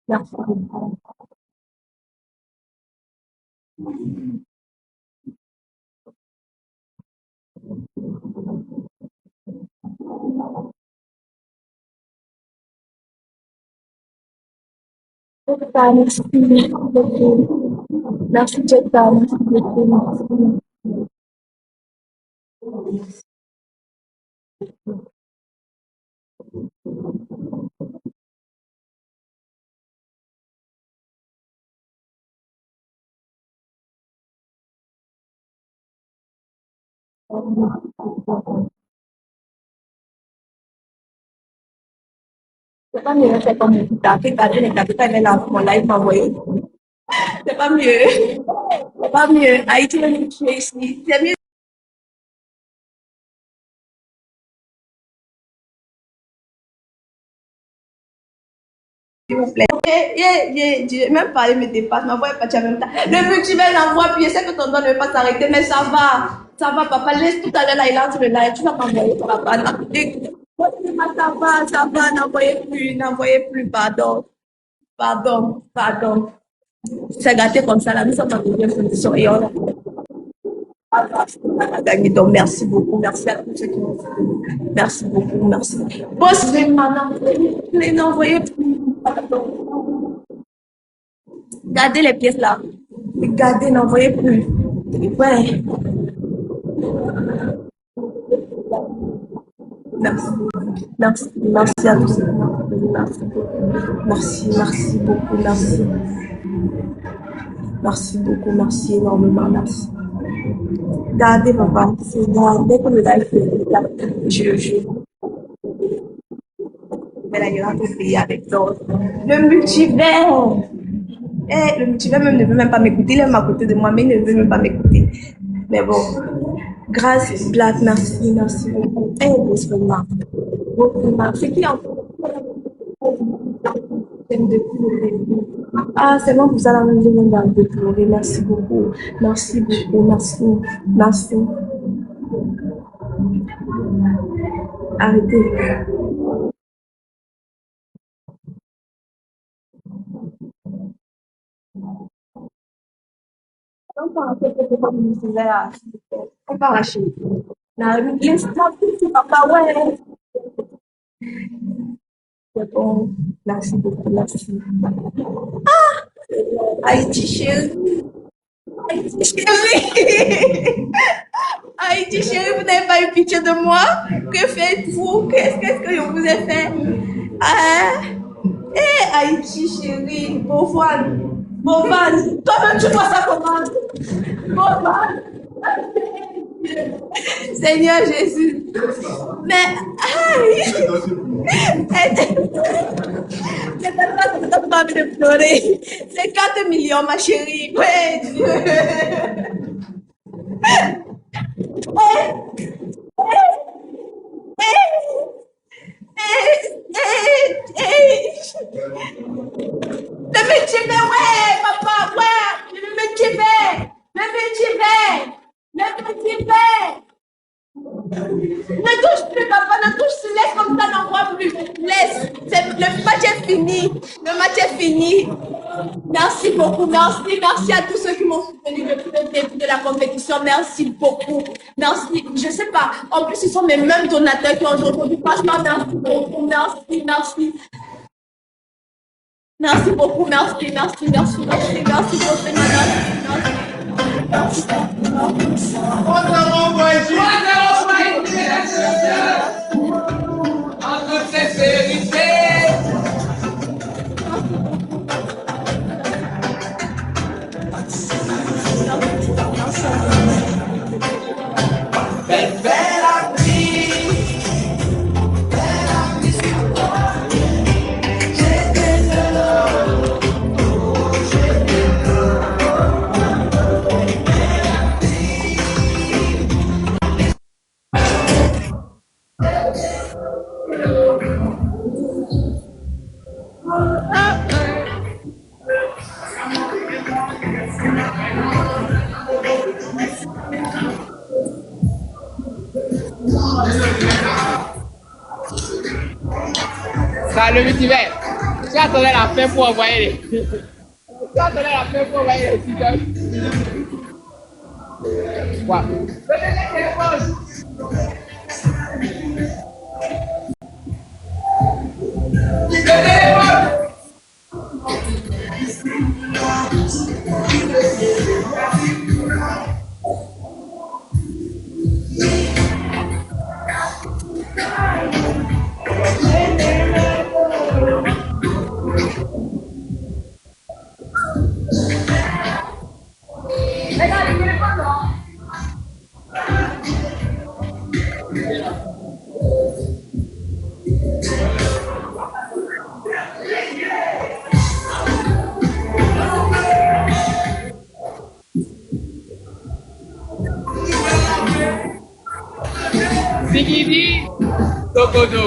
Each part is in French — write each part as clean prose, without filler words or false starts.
Merci beaucoup. Merci, Jetta. Merci beaucoup. C'est pas mieux, c'est comme t'as fait garder les capitales, mais là, mon live m'a envoyé. C'est pas mieux. C'est pas mieux. Haïti, on est ici. C'est mieux. S'il vous plaît. J'ai même parlé, me dépasse, ma voix est partie en même temps. Le multivers l'envoie, puis je sais que ton doigt ne veut pas s'arrêter, mais ça va. Ça va, papa. Laisse tout à l'heure, là, il lance le live. Tu vas m'envoyer, papa. Ça va, n'envoyez plus, pardon. Pardon, pardon. C'est gâté comme ça, là, nous sommes en deuxième position et on a gagné. Donc, merci beaucoup. Merci à tous ceux qui m'ont soutenu. Merci beaucoup, merci. Boss, n'envoyez plus, pardon. Gardez les pièces là. Gardez, n'envoyez plus. Ouais. Merci. Merci. Merci à tous. Merci beaucoup. Merci beaucoup. Merci. Merci beaucoup. Merci énormément. Merci. Gardez, papa. Dès que le live est je vais la gueule au pays avec d'autres. Le multivers. Eh, le multivers même ne veut même pas m'écouter. Il est à côté de moi, mais il ne veut même pas m'écouter. Mais bon. Grâce, Black, merci, merci beaucoup. Eh, beaucoup, c'est qui en depuis le début? Ah, c'est bon, vous allez me dans le déplorer. Merci beaucoup. Merci beaucoup. Merci. Merci. Arrêtez. On parle un peu comme nous disait là. On parle à Chine. L'instant, c'est papa, ouais. C'est bon. Merci beaucoup. Merci. Haïti, chérie. Haïti, chérie. Haïti, chérie, vous n'avez pas eu pitié de moi? Que faites-vous? Qu'est-ce que je vous ai fait? Ah, eh, Haïti, chérie. Beauvoine. Beauvoine. Toi-même, tu vois ça comment? Beauvoine. Seigneur Jésus. Mais, aïe. Pas envie de pleurer. C'est 4 millions, ma chérie. Ouais, Dieu. Le métier, ouais, papa, ouais. Le métier, le métier, le métier. Ne touche plus, papa, ne touche plus. Laisse comme ça, n'envoie plus. Laisse. Le match est fini. Le match est fini. Merci beaucoup. Merci. Merci à tous ceux qui m'ont soutenu depuis le début de la compétition. Merci beaucoup. Merci. Je ne sais pas. En plus, ce sont mes mêmes donateurs qui ont aujourd'hui. Franchement, merci beaucoup. Merci, merci. Merci beaucoup. Merci, merci, merci, merci, merci beaucoup, madame. Merci. Ça, le multivers. Tu attendais la fin pour envoyer les. Tu attendais la fin pour envoyer les tickets. Quoi? Zigidi, Tokodo.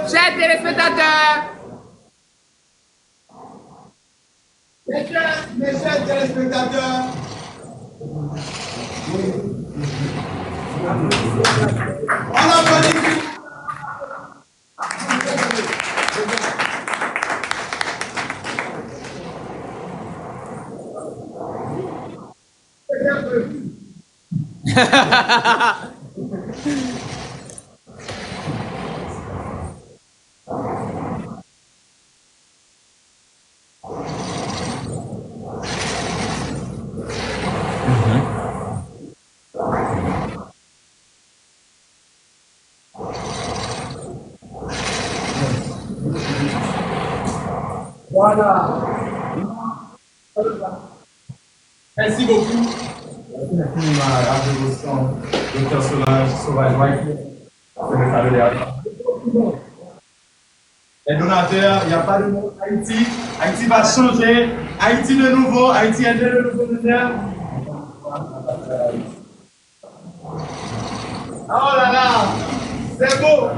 Chers téléspectateurs, mes chers téléspectateurs, on applaudit. Merci beaucoup. Merci ma dévotion, docteur Sauvage White. C'est le cadeau derrière. Les donateurs, il n'y a pas de mot. Haïti. Haïti va changer. Haïti de nouveau. Haïti est de nouveau donnateur. Oh là là, c'est beau.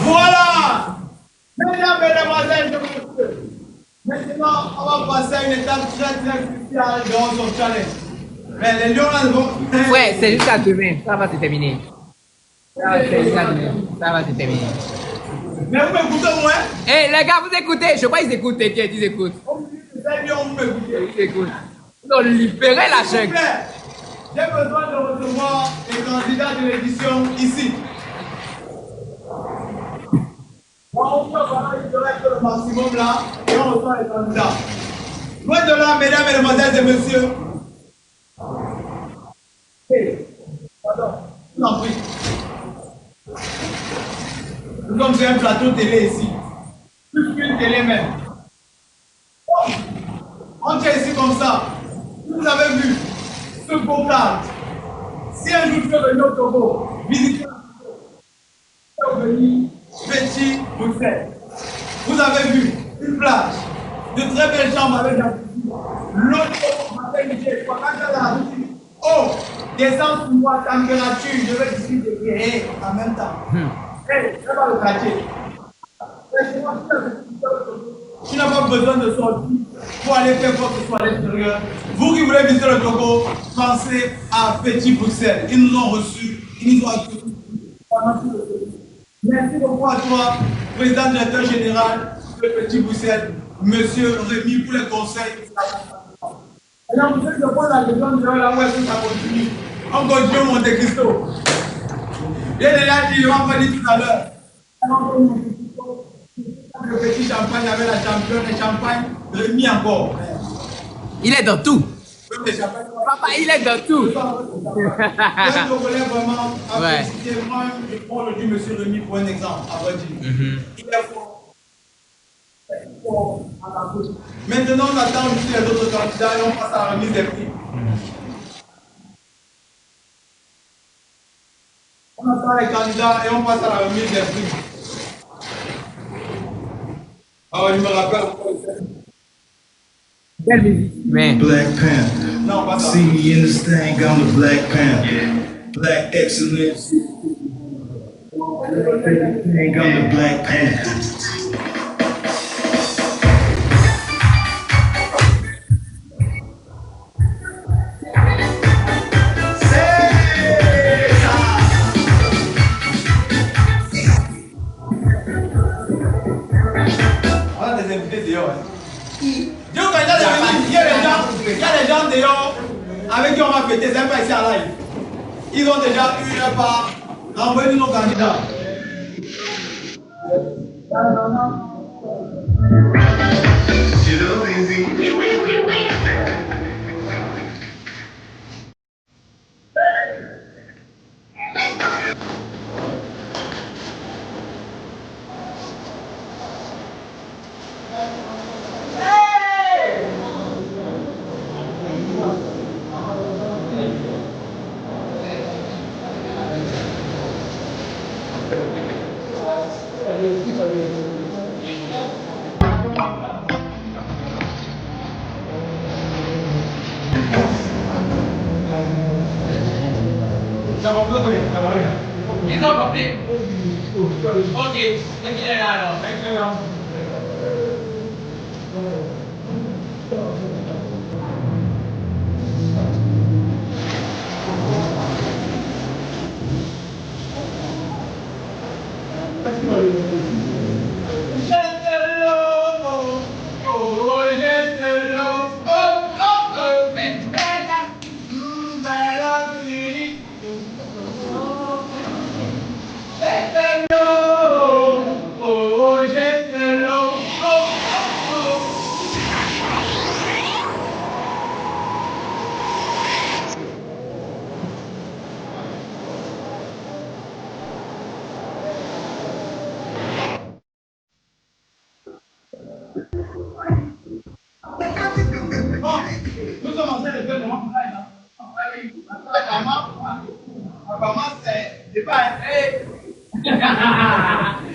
Voilà. Mesdames, mesdemoiselles, maintenant, on va passer à une étape très cruciale dans son challenge. Mais les lions là vont. Ouais, c'est jusqu'à demain. Ça va se terminer. C'est jusqu'à demain. Ça va se terminer. Mais vous m'écoutez, moi? Eh, les gars, vous écoutez? Je crois qu'ils écoutent, t'inquiète, ils écoutent. Les lions, vous m'écoutez. Ils écoutent. Ils ont libéré la S'il vous jungle. plaît, j'ai besoin de recevoir les candidats de l'édition ici. On peut le maximum là et on reçoit les candidats. Loin de là, mesdames, mesdemoiselles et messieurs. Pardon, je vous en prie. Nous sommes sur un plateau télé ici. Plus qu'une télé même. On tient ici comme ça. Vous avez vu ce beau cadre. Si un jour tu veux venir au Togo, visitez venir Petit Bruxelles. Vous avez vu une plage, de très belles chambres avec jacuzzi. L'autre maternité, oh, descends sur moi, température, je vais discuter en même temps. Hey, c'est pas le quartier. Tu n'as pas besoin de sortir pour aller faire quoi que ce soit à l'extérieur. Vous qui voulez visiter le Togo, pensez à Petit Bruxelles. Ils nous ont reçus, ils nous ont accueillis. Merci beaucoup à toi, président directeur général de Petit Bruxelles, monsieur Rémi, pour les conseils. Alors, vous êtes de quoi la légende de là où est-ce que ça continue? On continue Monte Cristo. J'ai déjà dit, on m'a dit tout à l'heure. Le petit champagne avec la championne et champagne, Rémi encore. Il est dans tout. Papa, il est dans tout. Je voulais vraiment apprécier. Moi, je prends le dit monsieur Rémi pour un exemple, à vrai dire. Il est fort. Maintenant, on attend juste les autres candidats et on passe à la remise des prix. On attend les candidats et on passe à la remise des prix. Ah, je me rappelle encore. Quelle musique? Mais. Black Panther. Non, pas ça. See me in this thing, I'm the Black Panther. Black excellence. Thing, I'm the Black Panther. On a des invités dehors. Il y a des gens dehors avec qui on va fêter, c'est pas ici à live. Ils ont déjà eu leur part. Envoyez-nous nos candidats. Ils ont compris. Ok, il est là alors. Oh,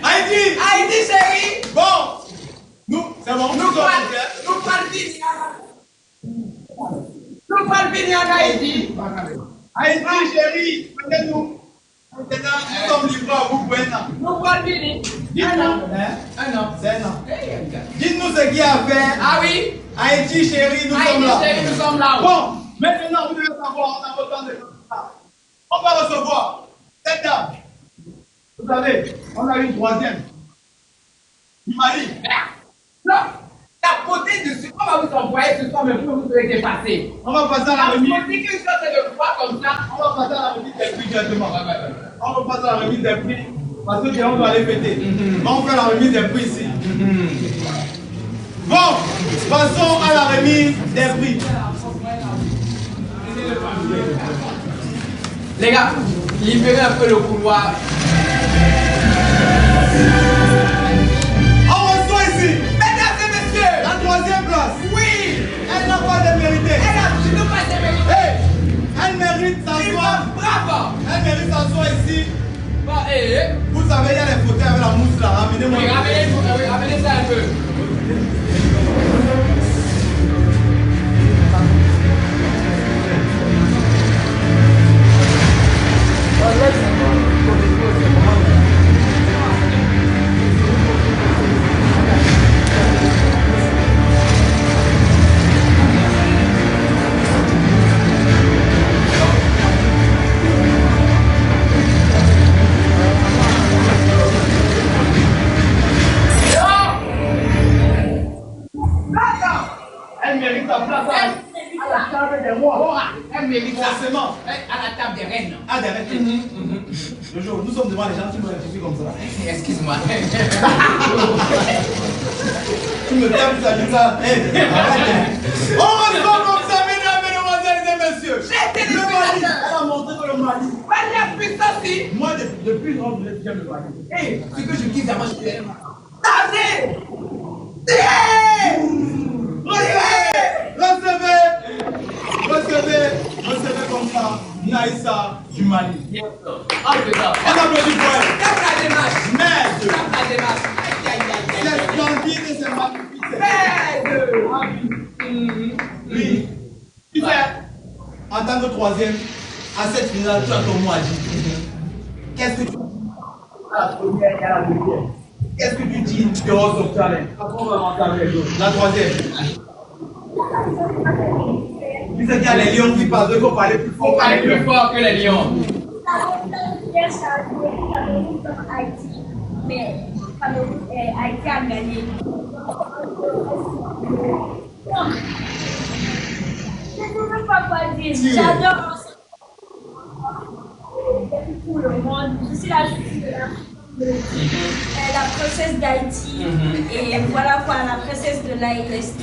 Haïti! Haïti, chérie! Bon! Nous, c'est bon. Nous parlons venir en Haïti. Haïti, chérie, nous. Maintenant, nous sommes livrés à vous pour un an. Nous parlons venir. Un an. C'est un an. Dites-nous ce qu'il y a à faire. Ah oui? Haïti, chérie, nous sommes Haïti, là. chérie, nous sommes là. Bon, maintenant, vous devez savoir, on a autant de choses. On va recevoir cette dame. Vous savez, on a une troisième. Du Mali. Non, la beauté de ce qu'on va vous envoyer ce soir, mais vous serez dépassé. On va passer à la La remise. beauté que je suis en train de voir comme ça. On va passer à la remise des prix directement. On va passer à la remise des prix. Parce que on doit aller fêter. On fait la remise des prix ici. Bon, passons à la remise des prix. Les gars, libérez un peu le couloir. On reçoit ici Mesdames et messieurs, la troisième place. oui, Elle n'a pas de mérité. elle a toujours pas de mérite. Hey, elle mérite s'asseoir. Bravo. Elle mérite s'asseoir ici. Bon, Vous savez, il y a les fauteuils avec la mousse là. Ramenez-moi. oui, ramenez ça un peu. Elle mérite sa place à la table des rois. Elle mérite ça. Forcément. À la table des reines. Ah, derrière. Le jour, nous sommes devant les gens, tu me rectifies comme ça. Excuse-moi. Tu me tapes, ça dit ça. Hey, arrête. On reçoit comme ça, mesdames, mesdemoiselles et messieurs. J'étais Le le Mali. Mali. Elle a montré que le Mali. Pas la puissance. Moi, depuis une grande j'aime le Mali. Hey, ce que je kiffe d'abord, je suis Recevez comme ça, Naïssa du Mali. bien sûr. Oh, putain. On applaudit pour elle. Tape la démarche. Merde. Tape la démarche. Aïe, aïe, aïe, C'est aïe, splendide et c'est magnifique. Oui. Tu sais, en tant que troisième, à cette finale, tu as ton mot à dire. Qu'est-ce que tu dis à la première et à la deuxième? Qu'est-ce que tu dis durant ce challenge? La troisième. Tu sais qu'il y a les lions qui parlent, il faut parler plus fort. Faut parler plus fort que les lions. Haïti, mais Haïti a gagné. Je ne sais pas quoi dire. J'adore pour le monde. Je suis la justice de la princesse d'Haïti. Et voilà quoi, la princesse de l'Est.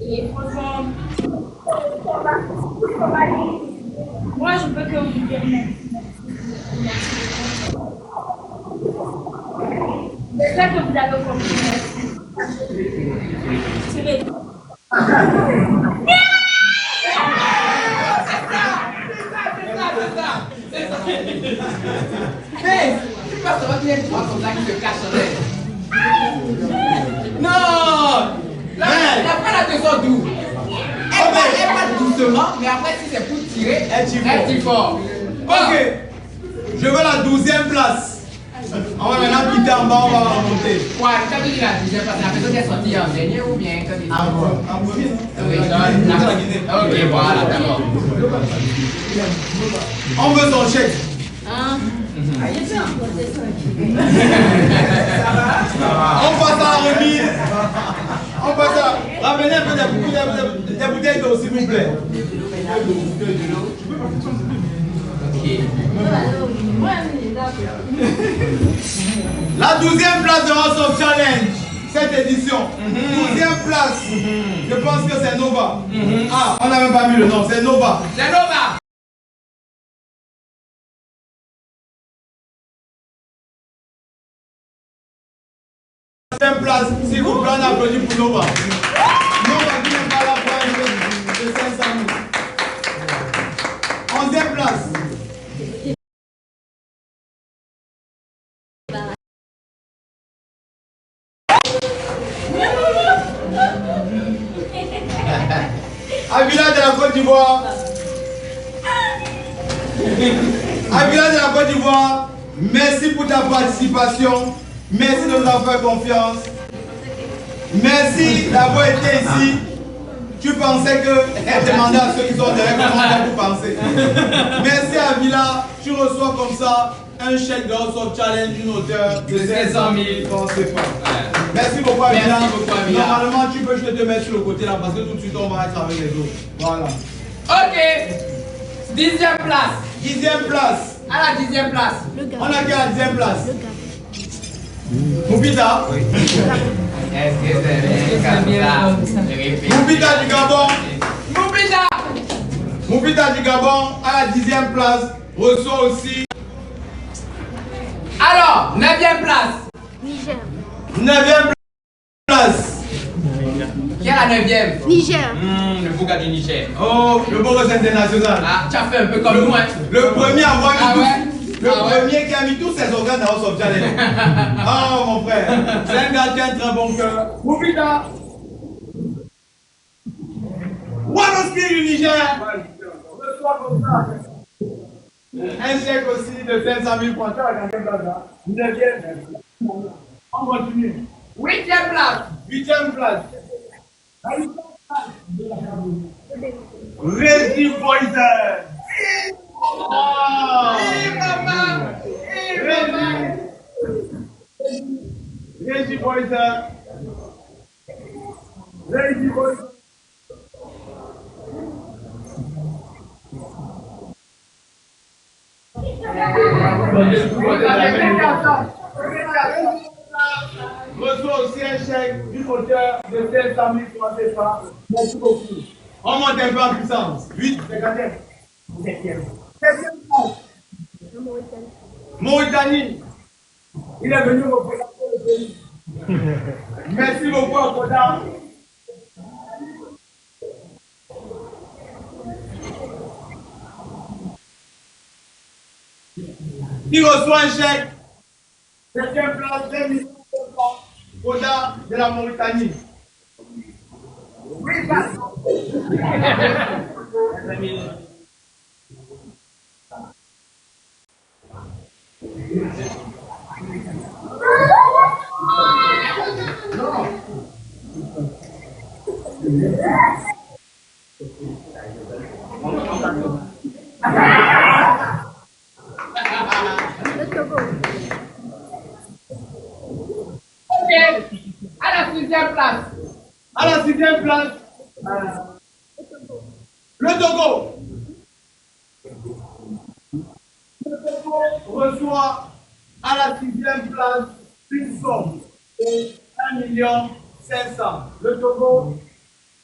Et franchement, moi je peux que vous dire merci. J'espère que vous avez compris. Tirez. Hey, tu passes devant qui est comme ça qui se cache en elle. Non! La prenne à te sort d'où? Elle va doucement, mais après si c'est pour tirer, elle tire fort. Ok. Je veux la 12e place. On va maintenant quitter en bas, on va remonter. Quoi, quand tu dis la deuxième place, la personne qui est sortie en dernier ou bien quand tu dis En premier. oui, ok, voilà, d'accord. On veut son chèque. On passe à la remise. On passe à... Ramenez un peu des bouteilles d'eau, s'il vous plaît. La 12e place de son challenge, cette édition. 12e place. Je pense que c'est Nova. Ah, on n'a même pas mis le nom, c'est Nova. C'est Nova! Deuxième place, s'il vous plaît, on applaudit pour Nova. Nova qui n'est pas là pour un jeu de 500 000. Avila de la Côte d'Ivoire. Avila de la Côte d'Ivoire, merci pour ta participation. Merci de nous avoir fait confiance. Merci d'avoir été ici. Tu pensais qu'elle demandait à ceux qui sont derrière comment vous pensez. Merci Avila. Tu reçois comme ça un chèque de Hustle Challenge d'une hauteur de 500 000 francs CFA. Merci beaucoup Avila. Normalement tu peux juste te mettre sur le côté là parce que tout de suite on va être avec les autres. Voilà. Ok. 10e place. 10e place. À la 10e place. On a qui à la 10e place? Moubita. Est-ce que c'est bien? Moubita du Gabon. Moubita. Moubita du Gabon à la 10e place reçoit aussi. Alors, 9e place. Niger. 9e place. Qui est la 9e? Niger. Le Bouga du Niger. Oh, le Boros international. Ah, tu as fait un peu comme nous, hein? Le premier à avoir mis Ah tout- ouais? Le Ah ouais? premier qui a mis tous ses organes dans House of Challenge. Oh mon frère, c'est un gars qui a un très bon cœur. Moubita. Wanoski du Niger. Reçoit comme ça. Un chèque aussi de 500 000 francs. Tu as la 4e place là. 9e. On continue. 8e place. 8e place. Reggie Poison. Oh. Maman. Reggie Poison. Reggie Poison. Reçoit aussi un chèque d'une hauteur de 500 000 francs CFA. Merci beaucoup. On monte un peu en puissance. 8, 50e. 7e. 7e place. Mauritanie. Il est venu représenter le pays. Merci beaucoup, Akoda. Il reçoit un chèque. 7e place, 20 millions de francs. Koda de la Mauritanie. Oui, Le Togo. Ok. À la 6e place. À la 6e place, le Togo. Le Togo reçoit à la 6e place une somme de 1 500 000. Le Togo,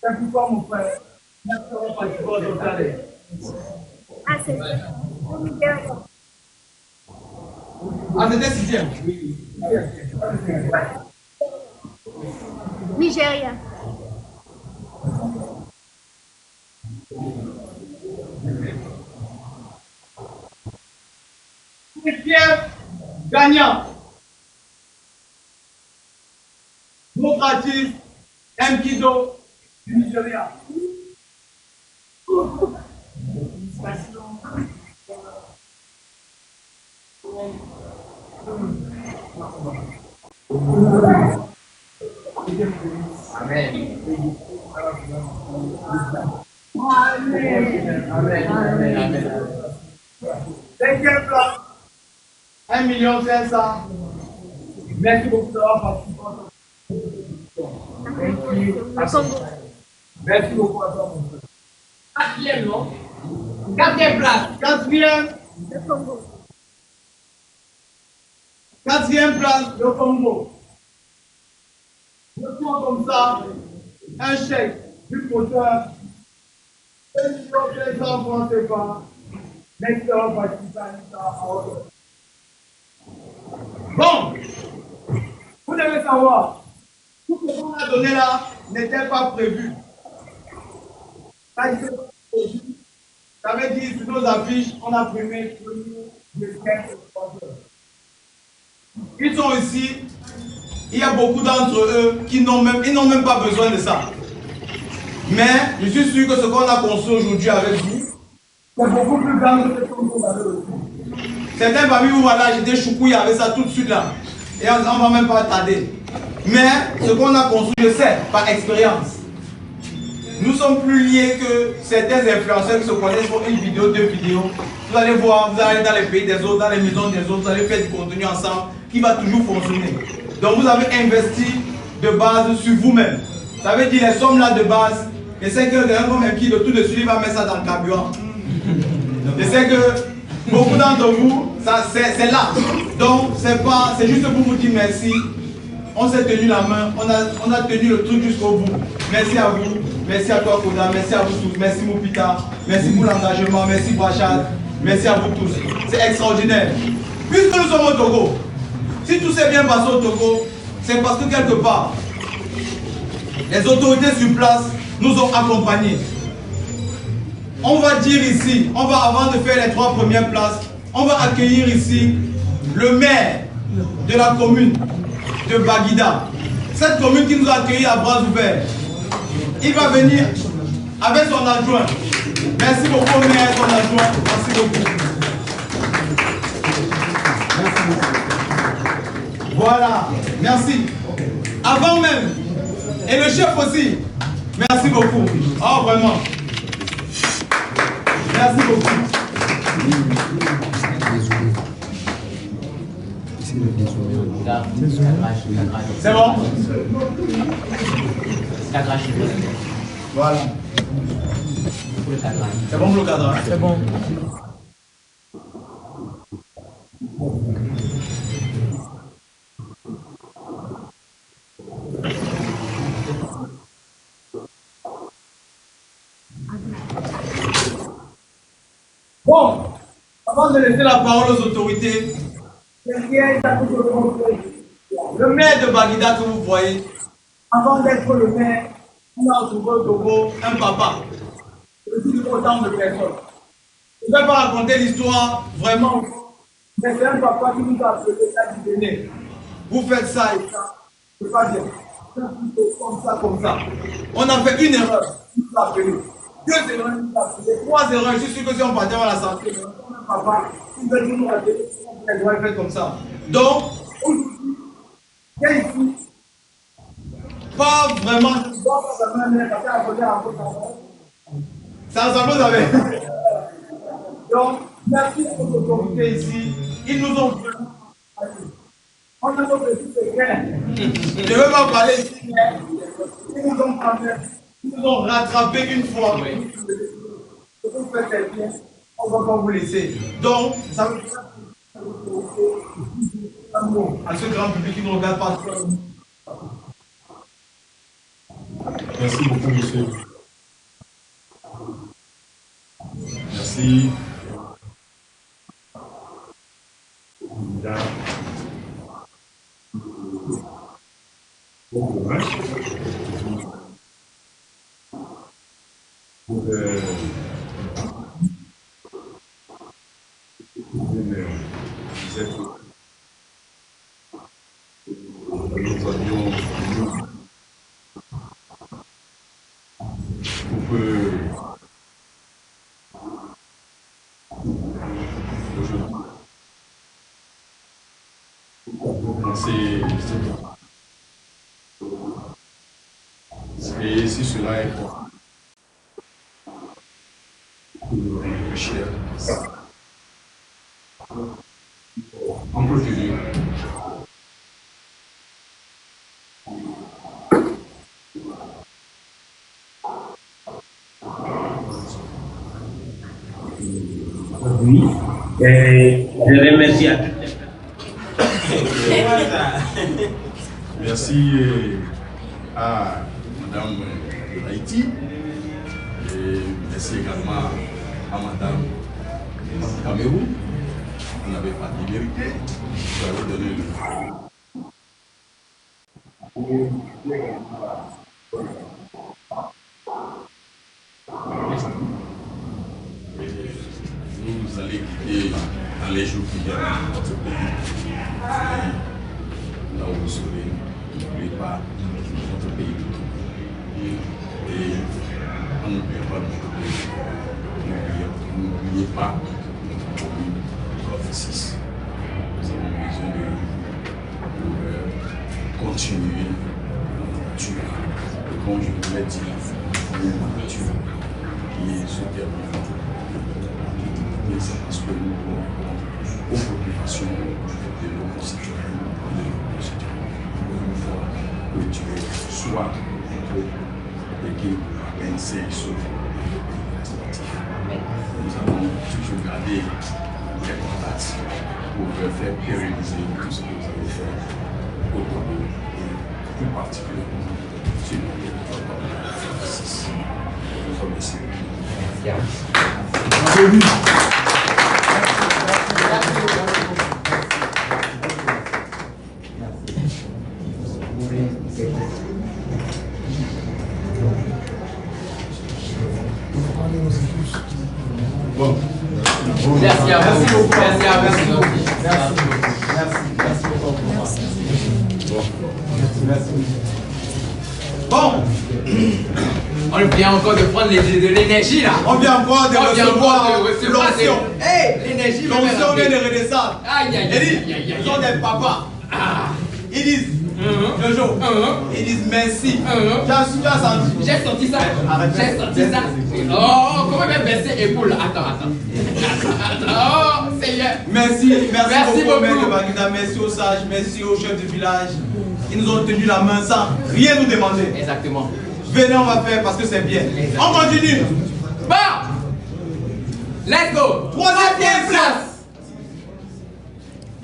c'est pourquoi mon frère, merci d'avoir participé au total. Ah, c'est ça. Le Nigeria. Ah, c'était 6e. Nigeria. Septième gagnant. Mokratis Mkido du Nigeria. Amen. Cinquième place, 1 500 000. Merci beaucoup d'avoir participé. Le Congo. Merci beaucoup à toi, mon frère. 4e, non? 4e place. Quatrième, Le Congo. 4e place, le Congo. Je prends comme ça un chèque du moteur 1 500 francs CFA. Merci d'avoir participé à l'État. Bon, vous devez savoir, tout ce qu'on a donné là n'était pas prévu. Ça veut dire sur nos affiches, on a primé le 15 sponsors. Ils sont ici il y a beaucoup d'entre eux qui n'ont même pas besoin de ça. Mais je suis sûr que ce qu'on a construit aujourd'hui avec vous, c'est beaucoup plus grand que ce que vous avez aussi. Certains parmi vous, voilà, j'étais choucouille avec ça tout de suite là. Et on ne va même pas tarder. Mais ce qu'on a construit, je sais, par expérience. Nous sommes plus liés que certains influenceurs qui se connaissent pour une vidéo, deux vidéos. Vous allez voir, vous allez aller dans les pays des autres, dans les maisons des autres, vous allez faire du contenu ensemble qui va toujours fonctionner. Donc vous avez investi de base sur vous-même. Ça veut dire les sommes là de base. Je sais que quelqu'un comme un qui de tout de suite il va mettre ça dans le carburant. Je sais que beaucoup d'entre vous, c'est là. Donc c'est juste pour vous dire merci. On s'est tenu la main, on a tenu le truc jusqu'au bout. Merci à vous, merci à toi Koda, merci à vous tous, merci Moupita, merci pour l'engagement, merci Brachad, merci à vous tous. C'est extraordinaire. Puisque nous sommes au Togo, si tout s'est bien passé au Togo, c'est parce que quelque part, les autorités sur place nous ont accompagnés. On va dire ici, avant de faire les 3 premières places, on va accueillir ici le maire de la commune de Baguida. Cette commune qui nous a accueillis à bras ouverts. Il va venir avec son adjoint. Merci beaucoup au maire et son adjoint. Merci beaucoup. Merci beaucoup. Voilà, merci. Avant même, et le chef aussi. Merci beaucoup. Oh, vraiment. Merci beaucoup. C'est bon? Voilà. C'est bon pour le cadrage? C'est bon. Bon, avant de laisser la parole aux autorités, le maire de Baguida que vous voyez, avant d'être le maire, on a trouvé au Togo un papa. Je dis autant de personnes. Je ne vais pas raconter l'histoire vraiment, mais c'est un papa qui nous a appelé ça du Bénin. Vous faites ça et ça, c'est pas bien. Comme ça. On a fait une erreur, il nous a appelé. 2 erreurs, il nous a appelé. 3 erreurs, je suis sûr que si on partait à la santé, un papa, il veut nous appeler, on doit faire comme ça. Donc, aujourd'hui, il y a ici, pas vraiment, ça ressemble avec. Donc, merci aux autorités ici. Ils nous ont vraiment. On a notre petit secret. Je ne veux pas parler ici, mais ils nous ont rattrapé une fois. Ce que vous faites bien, on ne va pas vous laisser. Donc, ça veut dire à ce grand public qui ne regarde pas. Merci beaucoup, monsieur. Merci. Bon courage. Nous avions et si cela est important, réfléchir à ça. On peut finir. Oui, je remercie à toutes les personnes. Merci à Madame de Haïti et merci également à Madame Cameroun. On n'avait pas de vérité. Vous avez donné le. Vous allez quitter dans les jours qui viennent notre pays. Là où vous serez. n'oubliez pas notre pays. Et on n'oublie pas notre pays. N'oubliez pas notre commune COP6. Nous avons besoin de continuer notre nature. Et comme je vous l'ai dit, une nature qui se termine. Et c'est parce que nous avons aux populations de nos concitoyens et de nos concitoyens. Une fois que tu es soit contre l'équipe ANC sur le sportif, nous allons toujours garder les contacts pour faire pérenniser tout ce que vous avez fait au Togo et plus particulièrement sur le territoire de la 6. Je vous remercie. Bon. Merci à vous. Merci beaucoup. Merci à vous. Merci. Bon. On vient encore de prendre de l'énergie là. On vient encore de recevoir l'onction. Hey, l'énergie. L'onction vient de redescendre. Aïe, aïe, aïe. Ils sont des papas. Ils disent Jojo. Ils disent merci. Tu as senti. J'ai senti ça. J'ai senti ça. Oh, comment même baisser épaule. Attends. Oh, Seigneur. Merci beaucoup, maire de beaucoup. Baguida. Merci aux sages, merci aux chefs de village. Ils nous ont tenu la main sans rien nous demander. Exactement. Venez, on va faire parce que c'est bien. On continue. Bon. Let's go. Troisième place.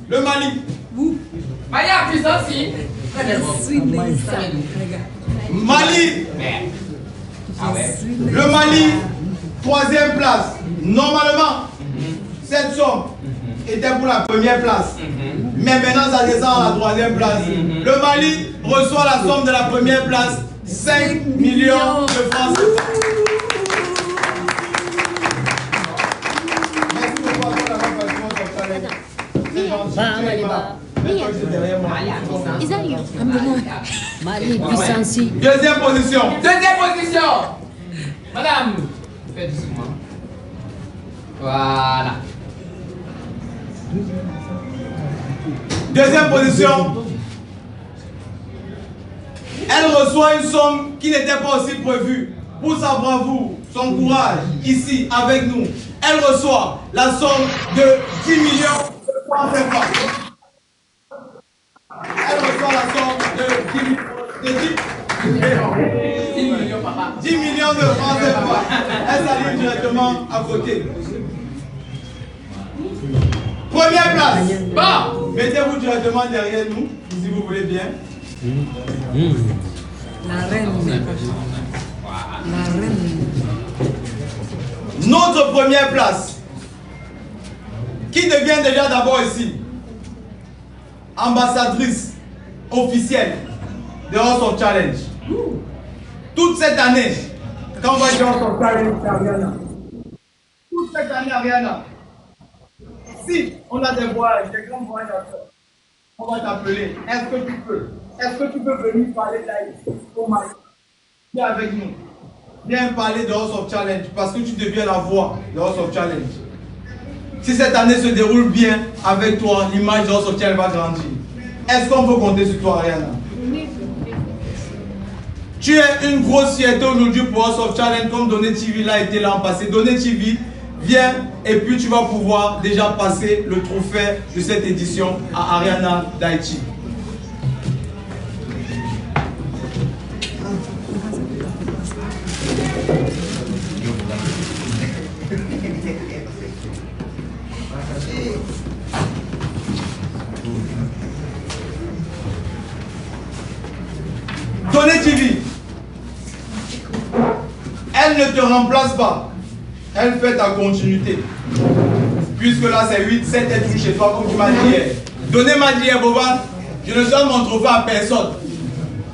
Le Mali. Mali a puissance ici. Mali. Ah ouais. Le Mali, troisième place. Normalement, cette somme était pour la première place. Mais maintenant, ça descend à la troisième place. Le Mali reçoit la somme de la première place, 5 millions de francs CFA. Merci beaucoup à toi d'avoir participé au challenge. C'est gentil. Deuxième position. Madame. Faites doucement. Voilà. Deuxième position. Elle reçoit une somme qui n'était pas aussi prévue. Pour sa bravoure, son courage, ici, avec nous. Elle reçoit la somme de 10 millions de francs CFA. Elle reçoit la somme de 10 millions de francs CFA. Elle s'aligne directement à côté. Première place. Bon. Mettez-vous directement derrière nous, si vous voulez bien. La reine. Notre première place. Qui devient déjà d'abord ici ambassadrice officielle de House of Challenge. Toute cette année, quand on va dire House of Challenge, c'est Ariana. Toute cette année, Ariana. Si on a des voyages, des grands voyages à faire, on va t'appeler. Est-ce que tu peux venir parler d'Haïti au Mali? Viens avec nous. Viens parler de House of Challenge parce que tu deviens la voix de House of Challenge. Si cette année se déroule bien avec toi, l'image de House of Challenge va grandir. Est-ce qu'on peut compter sur toi, Ariana? Tu es une grosse fierté aujourd'hui pour House of Challenge comme Donné TV l'a été l'an passé. Donné TV, viens et puis tu vas pouvoir déjà passer le trophée de cette édition à Ariana d'Haïti. Donné TV, elle ne te remplace pas, elle fait ta continuité. Puisque là c'est 8, 7 êtres chez toi comme tu m'as dit hier. Donné m'a dit hier, Boba, je ne donne mon trophée à personne.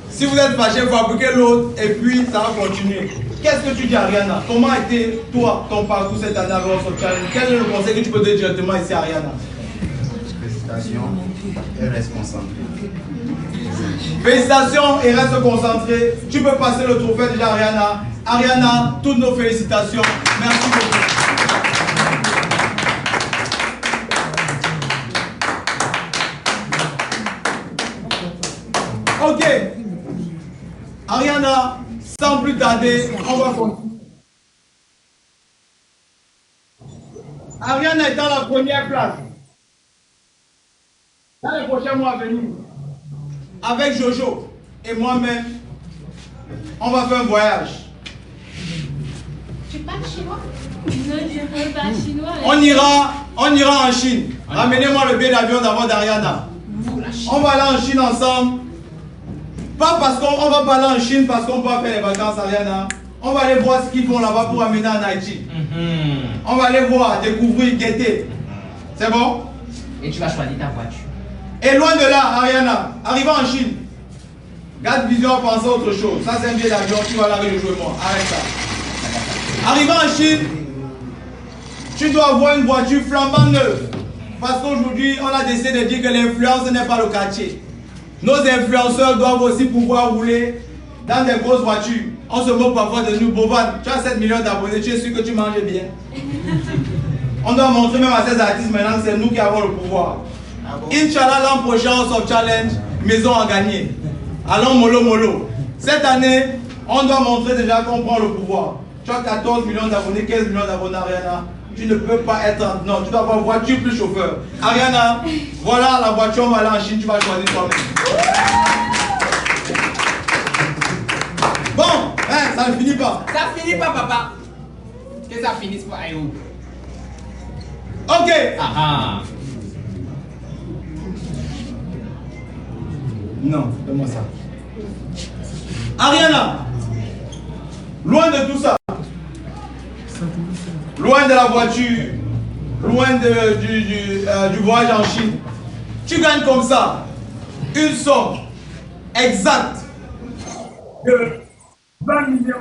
Si vous êtes fâché, fabriquez l'autre et puis ça va continuer. Qu'est-ce que tu dis, Ariana? Comment a été toi, ton parcours cette année avec House of Challenge? Quel est le conseil que tu peux donner directement ici à Ariana? Félicitations et responsabilité. Félicitations et reste concentré. Tu peux passer le trophée déjà à Ariana. Ariana, toutes nos félicitations. Merci beaucoup. Ok. Ariana, sans plus tarder, on va continuer. Ariana est dans la première place. Dans les prochains mois à venir, avec Jojo et moi-même, on va faire un voyage. Tu parles chinois? Non, je ne parle pas chinois. On ira en Chine. Ramenez-moi le billet d'avion d'abord d'Ariana. On va aller en Chine ensemble. Pas parce qu'on va pas aller en Chine parce qu'on va faire les vacances, Ariana. On va aller voir ce qu'ils font là-bas pour amener en Haïti. On va aller voir, découvrir, guetter. C'est bon? Et tu vas choisir ta voiture. Et loin de là, Ariana, arrivant en Chine, garde vision, pense à autre chose. Ça, c'est un billet d'avion, tu vas l'arrêter de jouer moi. Arrête ça. Arrivant en Chine, tu dois avoir une voiture flambant neuve. Parce qu'aujourd'hui, on a décidé de dire que l'influence n'est pas le quartier. Nos influenceurs doivent aussi pouvoir rouler dans des grosses voitures. On se moque parfois de nous. Boban, tu as 7 millions d'abonnés, tu es sûr que tu manges bien. On doit montrer même à ces artistes maintenant que c'est nous qui avons le pouvoir. Inch'Allah, l'an prochain, on sort challenge, maison à gagner. Allons mollo mollo. Cette année, on doit montrer déjà qu'on prend le pouvoir. Tu as 14 millions d'abonnés, 15 millions d'abonnés, Ariana. Tu ne peux pas être... Non, tu dois avoir voiture plus chauffeur. Ariana, voilà la voiture, on va aller en Chine, tu vas choisir toi-même. Bon, hein, ça ne finit pas. Ça finit pas, papa. Que ça finisse pas, Ayo. Ok. Non, donne-moi ça. Ariana, loin de tout ça, loin de la voiture, loin du voyage en Chine, tu gagnes comme ça une somme exacte de 20 millions.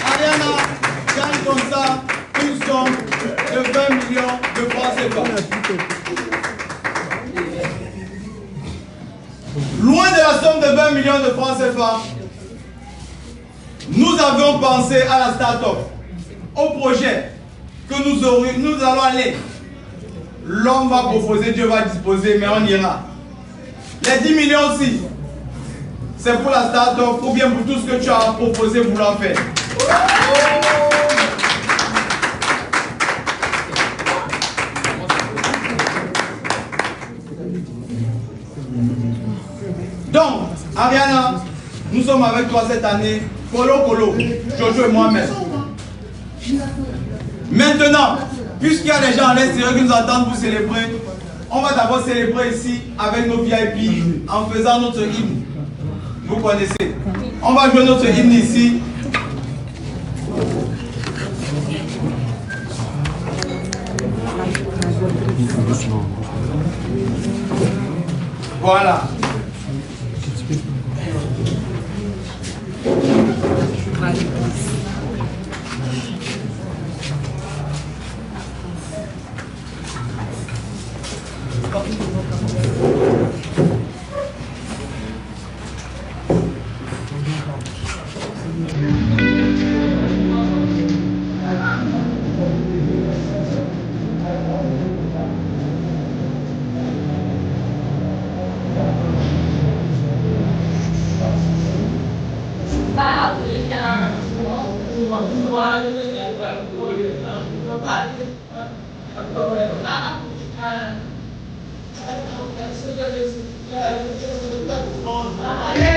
Ariana gagne comme ça une somme de 20 millions de francs CFA. Loin de la somme de 20 millions de francs CFA, nous avions pensé à la start-up, au projet que nous allons aller. L'homme va proposer, Dieu va disposer, mais on ira. Les 10 millions aussi, c'est pour la start-up ou bien pour tout ce que tu as proposé vouloir faire. Donc, Ariana, nous sommes avec toi cette année, Colo, Jojo et moi-même. Maintenant, puisqu'il y a des gens à l'extérieur qui nous attendent pour célébrer, on va d'abord célébrer ici avec nos VIP en faisant notre hymne. Vous connaissez. On va jouer notre hymne ici. Voilà. Allez,